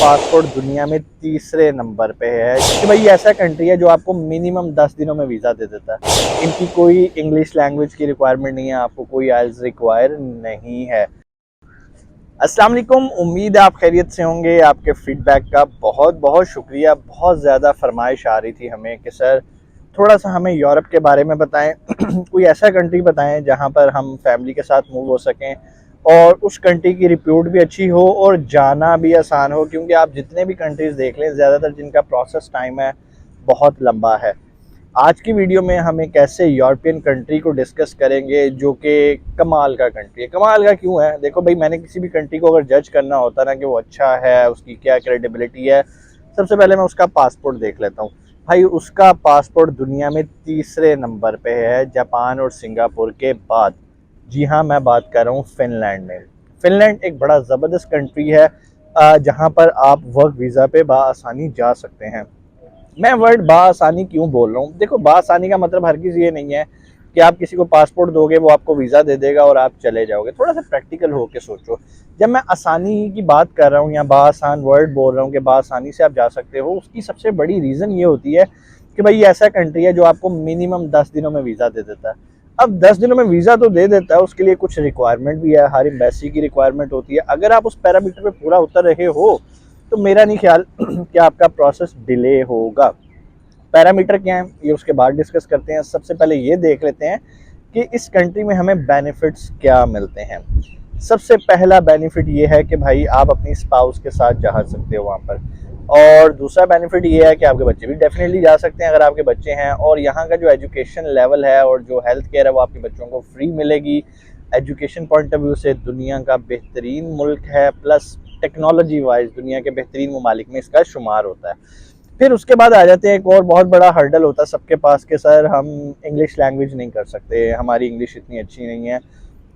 Passport दुनिया में तीसरे नंबर पे है कि भाई ऐसा कंट्री है जो आपको मिनिमम 10 दिनों में वीज़ा दे देता है। इनकी कोई इंग्लिश लैंग्वेज की रिक्वायरमेंट नहीं है, आपको कोई आइल्स रिक्वायर नहीं है। अस्सलाम वालेकुम, उम्मीद है आप खैरियत से होंगे। आपके फीडबैक का बहुत बहुत शुक्रिया। बहुत ज़्यादा फरमाइश आ रही थी हमें कि सर थोड़ा सा हमें यूरोप के बारे में बताएं कोई ऐसा कंट्री बताएं जहां पर हम फैमिली के साथ मूव हो सकें और उस कंट्री की रिप्यूट भी अच्छी हो और जाना भी आसान हो, क्योंकि आप जितने भी कंट्रीज़ देख लें ज़्यादातर जिनका प्रोसेस टाइम है बहुत लंबा है। आज की वीडियो में हम एक ऐसे यूरोपियन कंट्री को डिस्कस करेंगे जो कि कमाल का कंट्री है। कमाल का क्यों है? देखो भाई, मैंने किसी भी कंट्री को अगर जज करना होता ना कि वो अच्छा है, उसकी क्या क्रेडिबिलिटी है, सबसे पहले मैं उसका पासपोर्ट देख लेता हूँ। भाई उसका पासपोर्ट दुनिया में तीसरे नंबर पे है, जापान और सिंगापुर के बाद। जी हाँ, मैं बात कर रहा हूँ फिनलैंड में। फिनलैंड एक बड़ा ज़बरदस्त कंट्री है जहाँ पर आप वर्क वीज़ा पे बआसानी जा सकते हैं। मैं वर्ड बासानी क्यों बोल रहा हूँ? देखो, बासानी का मतलब हर किसी ये नहीं है कि आप किसी को पासपोर्ट दोगे वो आपको वीज़ा दे देगा और आप चले जाओगे। थोड़ा सा प्रैक्टिकल होके सोचो। जब मैं आसानी की बात कर रहा हूँ या बासान वर्ड बोल रहा हूँ कि बासानी से आप जा सकते हो, उसकी सबसे बड़ी रीज़न ये होती है कि भाई ये ऐसा कंट्री है जो आपको मिनिमम 10 दिनों में वीज़ा दे देता है। अब 10 दिनों में वीज़ा तो दे देता है, उसके लिए कुछ रिक्वायरमेंट भी है, हर एम्बेसी की रिक्वायरमेंट होती है। अगर आप उस पैरामीटर पे पूरा उतर रहे हो तो मेरा नहीं ख्याल कि आपका प्रोसेस डिले होगा। पैरामीटर क्या है ये उसके बाद डिस्कस करते हैं। सबसे पहले ये देख लेते हैं कि इस कंट्री में हमें बेनिफिट्स क्या मिलते हैं। सबसे पहला बेनिफिट ये है कि भाई आप अपनी स्पाउस के साथ जा सकते हो वहाँ पर। और दूसरा बेनिफिट ये है कि आपके बच्चे भी डेफिनेटली जा सकते हैं अगर आपके बच्चे हैं। और यहाँ का जो एजुकेशन लेवल है और जो हेल्थ केयर है वो आपके बच्चों को फ्री मिलेगी। एजुकेशन पॉइंट ऑफ व्यू से दुनिया का बेहतरीन मुल्क है, प्लस टेक्नोलॉजी वाइज दुनिया के बेहतरीन ममालिक में इसका शुमार होता है। फिर उसके बाद आ जाते हैं, एक और बहुत बड़ा हर्डल होता है सबके पास कि सर हम इंग्लिश लैंग्वेज नहीं कर सकते, हमारी इंग्लिश इतनी अच्छी नहीं है,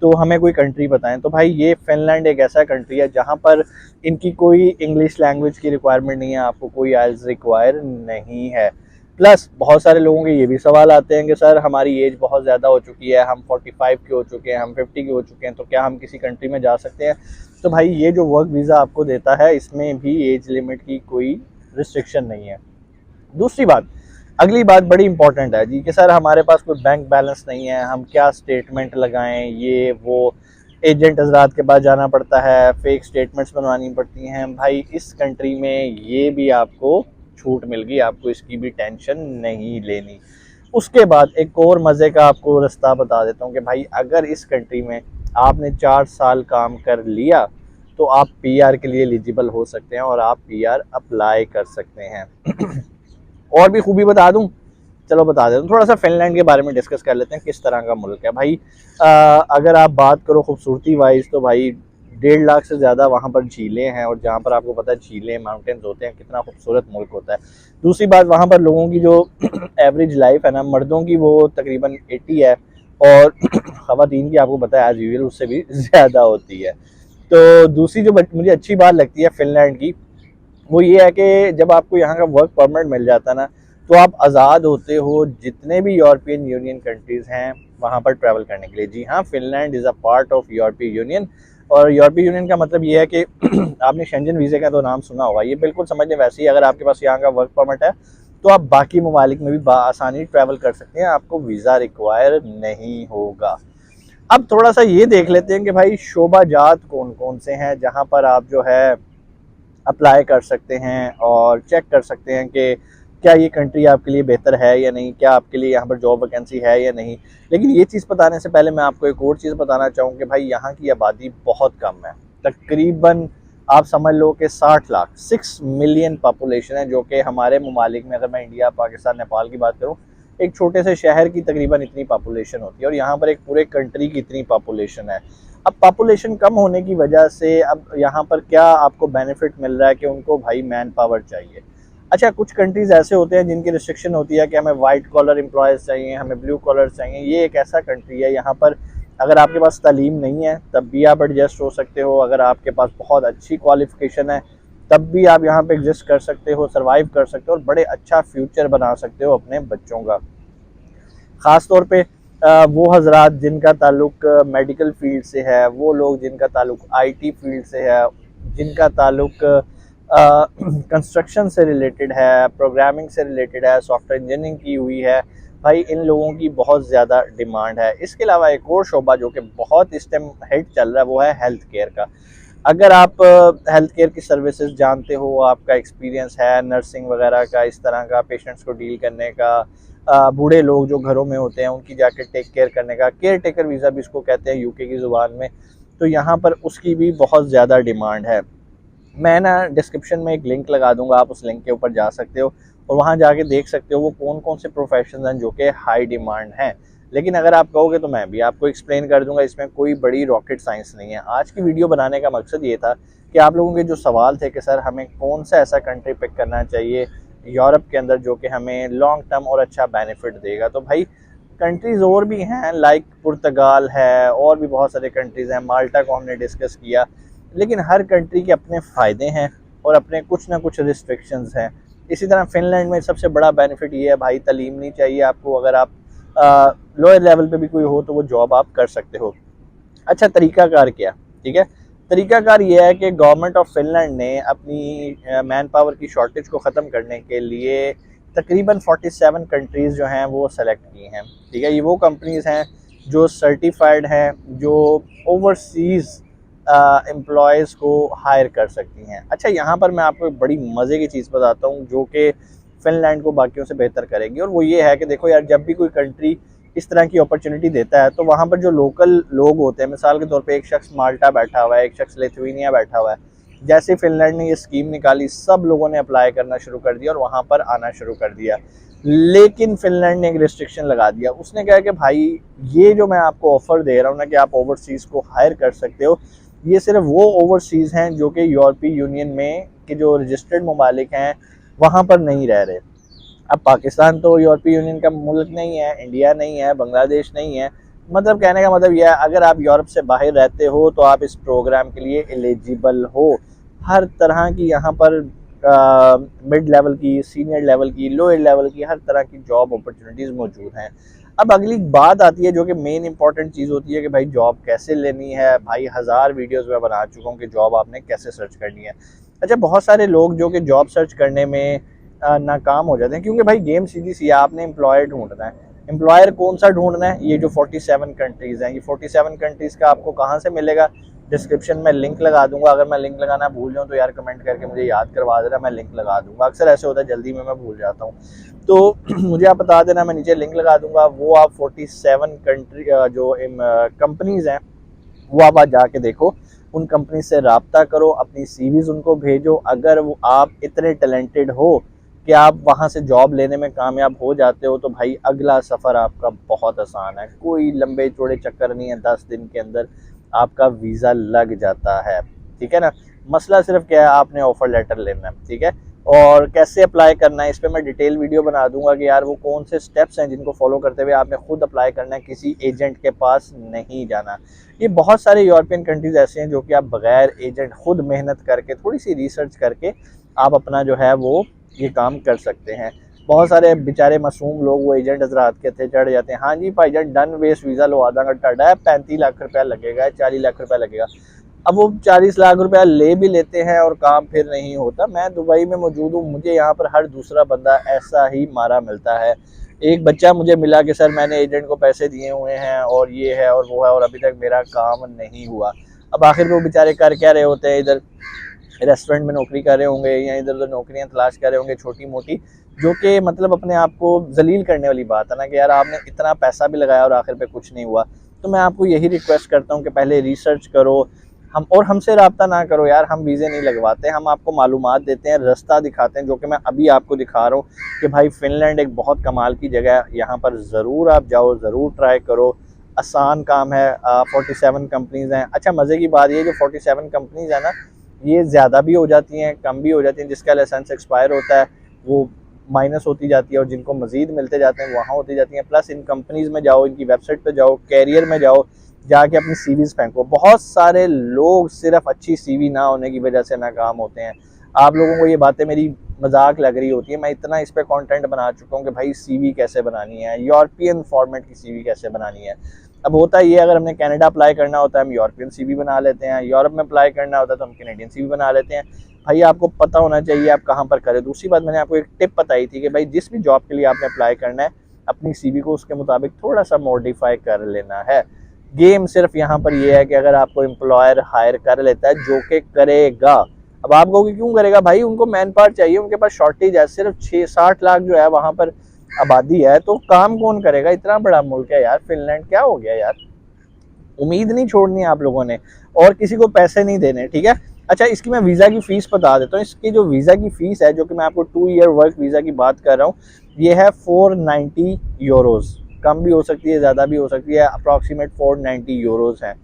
तो हमें कोई कंट्री बताएं। तो भाई ये फिनलैंड एक ऐसा कंट्री है जहाँ पर इनकी कोई इंग्लिश लैंग्वेज की रिक्वायरमेंट नहीं है, आपको कोई आइल्स रिक्वायर नहीं है। प्लस बहुत सारे लोगों के ये भी सवाल आते हैं कि सर हमारी एज बहुत ज़्यादा हो चुकी है, हम 45 के हो चुके हैं, हम 50 के हो चुके हैं, तो क्या हम किसी कंट्री में जा सकते हैं? तो भाई ये जो वर्क वीज़ा आपको देता है इसमें भी एज लिमिट की कोई रिस्ट्रिक्शन नहीं है। दूसरी बात, अगली बात बड़ी इंपॉर्टेंट है जी कि सर हमारे पास कोई बैंक बैलेंस नहीं है, हम क्या स्टेटमेंट लगाएं, ये वो एजेंट हजरात के पास जाना पड़ता है, फेक स्टेटमेंट्स बनवानी पड़ती हैं। भाई इस कंट्री में ये भी आपको छूट मिल गई, आपको इसकी भी टेंशन नहीं लेनी। उसके बाद एक और मज़े का आपको रास्ता बता देता हूँ कि भाई अगर इस कंट्री में आपने 4 साल काम कर लिया तो आप पीआर के लिए एलिजिबल हो सकते हैं और आप पीआर अप्लाई कर सकते हैं। और भी खूबी बता दूं? चलो बता देता हूँ। थोड़ा सा फिनलैंड के बारे में डिस्कस कर लेते हैं, किस तरह का मुल्क है भाई। अगर आप बात करो खूबसूरती वाइज तो भाई 1.5 लाख से ज़्यादा वहाँ पर झीलें हैं, और जहाँ पर आपको पता है झीलें माउंटेन्स होते हैं, कितना खूबसूरत मुल्क होता है। दूसरी बात, वहाँ पर लोगों की जो एवरेज लाइफ है ना, मर्दों की वो तकरीबन 80 है और ख़वातीन की आपको पता है एज यूजुअल उससे भी ज़्यादा होती है। तो दूसरी जो मुझे अच्छी बात लगती है फिनलैंड की वो ये है कि जब आपको यहाँ का वर्क परमिट मिल जाता है ना तो आप आज़ाद होते हो जितने भी यूरोपियन यूनियन कंट्रीज़ हैं वहाँ पर ट्रैवल करने के लिए। जी हाँ, Finland is a part of यूरोपीय यूनियन। और यूरोपीय यूनियन का मतलब ये है कि आपने शेंजन वीज़े का तो नाम सुना होगा, ये बिल्कुल समझने वैसे ही। अगर आपके पास यहाँ का वर्क परमिट है तो आप बाकी ममालिक में भी आसानी ट्रैवल कर सकते हैं, आपको वीज़ा रिक्वायर नहीं होगा। अब थोड़ा सा ये देख लेते हैं कि भाई शोबाजात कौन कौन से हैं जहाँ पर आप जो है अप्लाई कर सकते हैं और चेक कर सकते हैं कि क्या ये कंट्री आपके लिए बेहतर है या नहीं, क्या आपके लिए यहाँ पर जॉब वैकेंसी है या नहीं। लेकिन ये चीज़ बताने से पहले मैं आपको एक और चीज़ बताना चाहूँ कि भाई यहाँ की आबादी बहुत कम है। तकरीबन आप समझ लो कि 60 लाख 6 मिलियन पॉपुलेशन है, जो कि हमारे ममालिक में, अगर मैं इंडिया, पाकिस्तान, नेपाल की बात करूँ, एक छोटे से शहर की तकरीबन इतनी पॉपुलेशन होती है, और यहाँ पर एक पूरे कंट्री की इतनी पॉपुलेशन है। अब पॉपुलेशन कम होने की वजह से अब यहाँ पर क्या आपको बेनिफिट मिल रहा है कि उनको भाई मैन पावर चाहिए। अच्छा, कुछ कंट्रीज़ ऐसे होते हैं जिनकी रिस्ट्रिक्शन होती है कि हमें वाइट कॉलर एम्प्लॉयज़ चाहिए, हमें ब्लू कॉलर चाहिए। ये एक ऐसा कंट्री है यहाँ पर अगर आपके पास तालीम नहीं है तब भी आप एडजस्ट हो सकते हो, अगर आपके पास बहुत अच्छी क्वालिफिकेशन है तब भी आप यहाँ पे एग्जिस्ट कर सकते हो, सर्वाइव कर सकते हो और बड़े अच्छा फ्यूचर बना सकते हो अपने बच्चों का। ख़ास तौर पे वो हजरात जिनका ताल्लुक मेडिकल फील्ड से है, वो लोग जिनका ताल्लुक आईटी फील्ड से है, जिनका ताल्लुक कंस्ट्रक्शन से रिलेटेड है, प्रोग्रामिंग से रिलेटेड है, सॉफ्टवेयर इंजीनियरिंग की हुई है, भाई इन लोगों की बहुत ज़्यादा डिमांड है। इसके अलावा एक और शोबा जो कि बहुत इस टाइम हिट चल रहा है वो है हेल्थ केयर का। अगर आप हेल्थ केयर की सर्विसेज जानते हो, आपका एक्सपीरियंस है नर्सिंग वगैरह का, इस तरह का पेशेंट्स को डील करने का, बूढ़े लोग जो घरों में होते हैं उनकी जाके टेक केयर करने का, केयर टेकर वीज़ा भी इसको कहते हैं यूके की ज़ुबान में, तो यहाँ पर उसकी भी बहुत ज़्यादा डिमांड है। मैं ना डिस्क्रिप्शन में एक लिंक लगा दूंगा, आप उस लिंक के ऊपर जा सकते हो और वहाँ जाके देख सकते हो वो कौन कौन से प्रोफेशन हैं जो कि हाई डिमांड हैं। लेकिन अगर आप कहोगे तो मैं भी आपको एक्सप्लेन कर दूंगा, इसमें कोई बड़ी रॉकेट साइंस नहीं है। आज की वीडियो बनाने का मकसद ये था कि आप लोगों के जो सवाल थे कि सर हमें कौन सा ऐसा कंट्री पिक करना चाहिए यूरोप के अंदर जो कि हमें लॉन्ग टर्म और अच्छा बेनिफिट देगा, तो भाई कंट्रीज़ और भी हैं, लाइक पुर्तगाल है, और भी बहुत सारे कंट्रीज़ हैं, माल्टा को हमने डिस्कस किया। लेकिन हर कंट्री के अपने फ़ायदे हैं और अपने कुछ ना कुछ रिस्ट्रिक्शंस हैं। इसी तरह फ़िनलैंड में सबसे बड़ा बेनिफिट ये है भाई, तालीम नहीं चाहिए आपको, अगर आप लोअर लेवल पे भी कोई हो तो वो जॉब आप कर सकते हो। अच्छा, तरीकाकार क्या, ठीक है, तरीकाकार ये है कि गवर्नमेंट ऑफ फिनलैंड ने अपनी मैन पावर की शॉर्टेज को ख़त्म करने के लिए तकरीबन 47 कंट्रीज़ जो हैं वो सेलेक्ट की हैं। ठीक है, ये वो कंपनीज़ हैं जो सर्टिफाइड हैं, जो ओवरसीज़ एम्प्लॉयज़ को हायर कर सकती हैं। अच्छा, यहाँ पर मैं आपको एक बड़ी मज़े की चीज़ बताता हूँ जो कि फ़िनलैंड को बाकियों से बेहतर करेगी, और वो ये है कि देखो यार, जब भी कोई कंट्री इस तरह की अपॉर्चुनिटी देता है तो वहाँ पर जो लोकल लोग होते हैं, मिसाल के तौर पे एक शख्स माल्टा बैठा हुआ है, एक शख्स लिथुआनिया बैठा हुआ है, जैसे फिनलैंड ने ये स्कीम निकाली सब लोगों ने अप्लाई करना शुरू कर दिया और वहाँ पर आना शुरू कर दिया। लेकिन फिनलैंड ने एक रिस्ट्रिक्शन लगा दिया, उसने कहा कि भाई ये जो मैं आपको ऑफ़र दे रहा हूँ ना कि आप ओवरसीज़ को हायर कर सकते हो, ये सिर्फ वो ओवरसीज़ हैं जो कि यूरोपीय यूनियन में के जो रजिस्टर्ड ममालिक हैं वहाँ पर नहीं रह रहे। अब पाकिस्तान तो यूरोपीय यूनियन का मुल्क नहीं है, इंडिया नहीं है, बांग्लादेश नहीं है, मतलब कहने का मतलब यह है अगर आप यूरोप से बाहर रहते हो तो आप इस प्रोग्राम के लिए एलिजिबल हो। हर तरह की यहाँ पर मिड लेवल की, सीनियर लेवल की, लोअर लेवल की हर तरह की जॉब अपॉर्चुनिटीज़ मौजूद हैं। अब अगली बात आती है जो कि मेन इंपॉर्टेंट चीज़ होती है कि भाई जॉब कैसे लेनी है। भाई 1000 वीडियोज़ मैं बना चुका हूँ कि जॉब आपने कैसे सर्च करनी है। अच्छा, बहुत सारे लोग जो कि जॉब सर्च करने में नाकाम हो जाते हैं, क्योंकि भाई गेम सीधी सी है, आपने एम्प्लॉयर ढूंढना है। एम्प्लॉयर कौन सा ढूंढना है? ये जो 47 कंट्रीज़ हैं, ये 47 कंट्रीज़ का आपको कहाँ से मिलेगा? डिस्क्रिप्शन में लिंक लगा दूंगा। अगर मैं लिंक लगाना भूल जाऊँ तो यार कमेंट करके मुझे याद करवा देना, मैं लिंक लगा दूंगा। अक्सर ऐसे होता है जल्दी में मैं भूल जाता हूँ, तो मुझे आप बता देना, मैं नीचे लिंक लगा दूंगा। वो आप 47 कंट्री जो कंपनीज़ हैं वो आप आज जाके देखो, उन कंपनी से रब्ता करो, अपनी सीवीज़ उनको भेजो। अगर वो आप इतने टैलेंटेड हो कि आप वहाँ से जॉब लेने में कामयाब हो जाते हो तो भाई अगला सफ़र आपका बहुत आसान है, कोई लंबे चौड़े चक्कर नहीं है, 10 दिन के अंदर आपका वीज़ा लग जाता है। ठीक है ना, मसला सिर्फ क्या है, आपने ऑफ़र लेटर लेना है। ठीक है, और कैसे अप्लाई करना है इस पर मैं डिटेल वीडियो बना दूंगा कि यार वो कौन से स्टेप्स हैं जिनको फॉलो करते हुए आपने खुद अप्लाई करना है, किसी एजेंट के पास नहीं जाना। ये बहुत सारे यूरोपियन कंट्रीज़ ऐसे हैं जो कि आप बगैर एजेंट खुद मेहनत करके, थोड़ी सी रिसर्च करके आप अपना जो है वो ये काम कर सकते हैं। बहुत सारे बेचारे मासूम लोग वो एजेंट हजरात के थे चढ़ जाते हैं, हाँ जी भाईजान डन वेस्ट वीज़ा लगा देंगे, टाटा है 35 लाख रुपया लगेगा, 40 लाख रुपया लगेगा। अब वो 40 लाख रुपया ले भी लेते हैं और काम फिर नहीं होता। मैं दुबई में मौजूद हूँ, मुझे यहाँ पर हर दूसरा बंदा ऐसा ही मारा मिलता है। एक बच्चा मुझे मिला कि सर मैंने एजेंट को पैसे दिए हुए हैं और ये है और वो है और अभी तक मेरा काम नहीं हुआ। अब आखिर वो बेचारे कर क्या रहे होते हैं, इधर रेस्टोरेंट में नौकरी कर रहे होंगे या इधर उधर नौकरियां तलाश कर रहे होंगे छोटी मोटी, जो कि मतलब अपने आप को जलील करने वाली बात है ना कि यार आपने इतना पैसा भी लगाया और आखिर पे कुछ नहीं हुआ। तो मैं आपको यही रिक्वेस्ट करता हूँ कि पहले रिसर्च करो, हम और हमसे रब्ता ना करो यार, हम वीज़े नहीं लगवाते, हम आपको मालूमात देते हैं, रास्ता दिखाते हैं, जो कि मैं अभी आपको दिखा रहा हूँ कि भाई फ़िनलैंड एक बहुत कमाल की जगह है, यहाँ पर ज़रूर आप जाओ, ज़रूर ट्राई करो, आसान काम है। 47 कंपनीज़ हैं। अच्छा, मज़े की बात ये जो 47 कंपनीज़ है ना, ये ज़्यादा भी हो जाती हैं, कम भी हो जाती हैं, जिसका लाइसेंस एक्सपायर होता है वो माइनस होती जाती है और जिनको मज़ीद मिलते जाते हैं वहाँ होती जाती हैं। प्लस इन कंपनीज़ में जाओ, इनकी वेबसाइट पे जाओ, कैरियर में जाओ, जाके अपनी सीवीज़ फेंको। बहुत सारे लोग सिर्फ अच्छी सीवी ना होने की वजह से नाकाम होते हैं। आप लोगों को ये बातें मेरी मजाक लग रही होती है, मैं इतना इस पर कंटेंट बना चुका हूँ कि भाई सीवी कैसे बनानी है, यूरोपियन फॉर्मेट की सीवी कैसे बनानी है। अब होता ये, अगर हमने कनाडा अप्लाई करना होता है हम यूरोपियन सीवी बना लेते हैं, यूरोप में अप्लाई करना होता है तो हम कैनेडियन सीवी बना लेते हैं। भाई आपको पता होना चाहिए आप कहाँ पर करें। दूसरी बात, मैंने आपको एक टिप बताई थी कि भाई जिस भी जॉब के लिए आपने अप्लाई करना है अपनी सीवी को उसके मुताबिक थोड़ा सा मॉडिफाई कर लेना है। गेम सिर्फ यहाँ पर ये है कि अगर आपको एम्प्लॉयर हायर कर लेता है, जो कि करेगा, अब आप कहोगे क्यों करेगा भाई, उनको मैन पावर चाहिए, उनके पास शॉर्टेज है, सिर्फ 6-60 लाख जो है वहाँ पर आबादी है, तो काम कौन करेगा, इतना बड़ा मुल्क है यार फिनलैंड, क्या हो गया यार। उम्मीद नहीं छोड़नी है आप लोगों ने और किसी को पैसे नहीं देने, ठीक है। अच्छा, इसकी मैं वीज़ा की फ़ीस बता देता हूँ। इसकी जो वीज़ा की फ़ीस है, जो कि मैं आपको 2 ईयर वर्क वीज़ा की बात कर रहा हूँ, ये है 490 यूरोज़। कम भी हो सकती है, ज़्यादा भी हो सकती है, अप्रॉक्सीमेट 490 यूरोज़ हैं,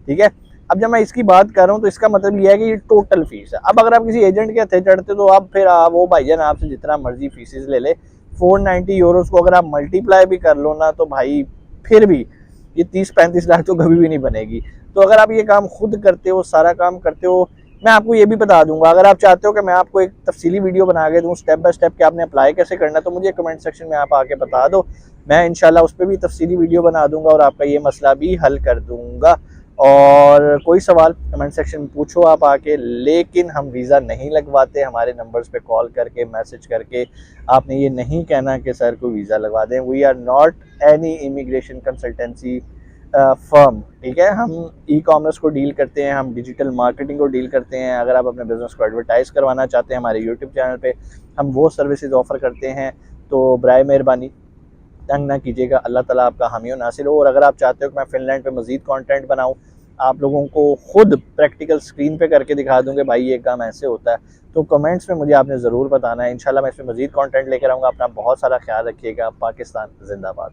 ठीक है। अब जब मैं इसकी बात कर रहा हूँ तो इसका मतलब ये है कि ये टोटल फीस है। अब अगर आप किसी एजेंट के हथे चढ़ते तो आप फिर वो भाईजान आपसे जितना मर्जी फीसेस ले ले, 490 यूरोज़ को अगर आप मल्टीप्लाई भी कर लो ना, तो भाई फिर भी ये 30-35 लाख तो कभी भी नहीं बनेगी। तो अगर आप ये काम खुद करते हो, सारा काम करते हो, मैं आपको ये भी बता दूंगा, अगर आप चाहते हो कि मैं आपको एक तफसीली वीडियो बना के दूँ स्टेप बाय स्टेप कि आपने अप्लाई कैसे करना है, तो मुझे कमेंट सेक्शन में आप आके बता दो, मैं इंशाल्लाह उस पर भी तफसीली वीडियो बना दूंगा और आपका ये मसला भी हल कर दूंगा। और कोई सवाल कमेंट सेक्शन में पूछो आप आके, लेकिन हम वीज़ा नहीं लगवाते। हमारे नंबर्स पे कॉल करके, मैसेज करके आपने ये नहीं कहना कि सर को वीज़ा लगवा दें। We are not any immigration consultancy firm, ठीक है। हम ई कॉमर्स को डील करते हैं, हम डिजिटल मार्केटिंग को डील करते हैं। अगर आप अपने बिज़नेस को एडवर्टाइज़ करवाना चाहते हैं हमारे यूट्यूब चैनल पे हम वो सर्विसेज ऑफ़र करते हैं, तो बराए मेहरबानी तंग ना कीजिएगा। अल्लाह ताला आपका हामी और नासिर हो। और अगर आप चाहते हो कि मैं फ़िनलैंड पे मज़ीद कंटेंट बनाऊँ, आप लोगों को खुद प्रैक्टिकल स्क्रीन पे करके दिखा दूँ कि भाई ये काम ऐसे होता है, तो कमेंट्स में मुझे आपने ज़रूर बताना है। इंशाल्लाह मैं इसमें मज़ीद कंटेंट लेकर आऊँगा। अपना बहुत सारा ख्याल रखिएगा। पाकिस्तान ज़िंदाबाद।